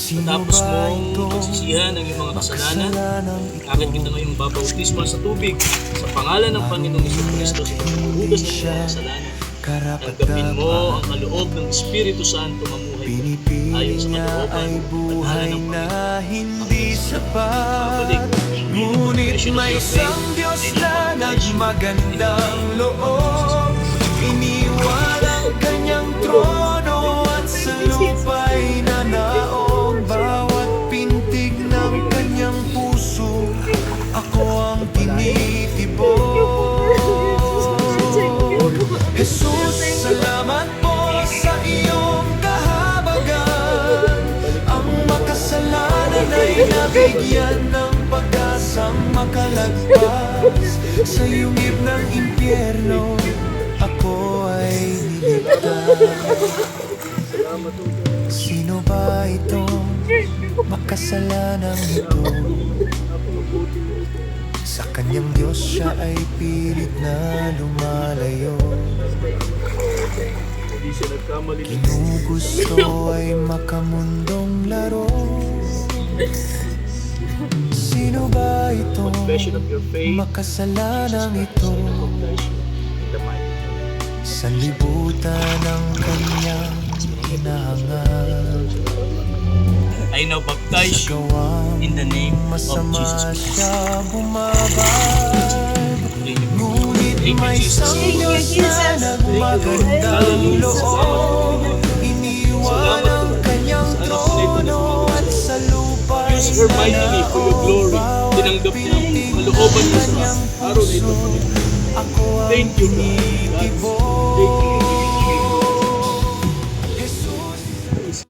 Matapos mong pagsisihan ang iyong mga kasalanan, akin kita ngayong babautismo sa tubig sa pangalan ng Panginoong Jesucristo sa paghuhugas ng iyong mga kasalanan. Tanggapin mo ang kaloob ng Espiritu Santo mamuhay ka ayon sa kalooban at pangalan ng Panginoon. Ngunit may isang Diyos na nagmagandang loob, iniwan ang kanyang trono at sa lupa'y nanaong bawat pintig ng kanyang puso. Ako ang tinitibok. Jesus, salamat po sa iyong kahabagan. Ang makasalanan ay nabigyan ng pag-asang makalagpas sa yungib ng impyerno. Ako ay niligtas. Sino ba itong makasalanang ito? Sa kanyang Diyos siya ay pilit na lumalayo. Ginugusto ay makamundong laro. Sino ba itong makasalanang ito? Sa libutan ng kanyang hinahangad, I now baptize you in the name of Jesus Christ. siya bumabad. Ngunit may isang Diyos na nagmagandang loob, iniwan ang kanyang trono at sa lupa Use her mightily for your glory. Tinanggap niya ang kalooban niya sa araw na ito. ako ang Thank you, God. tinitibok. Thank you.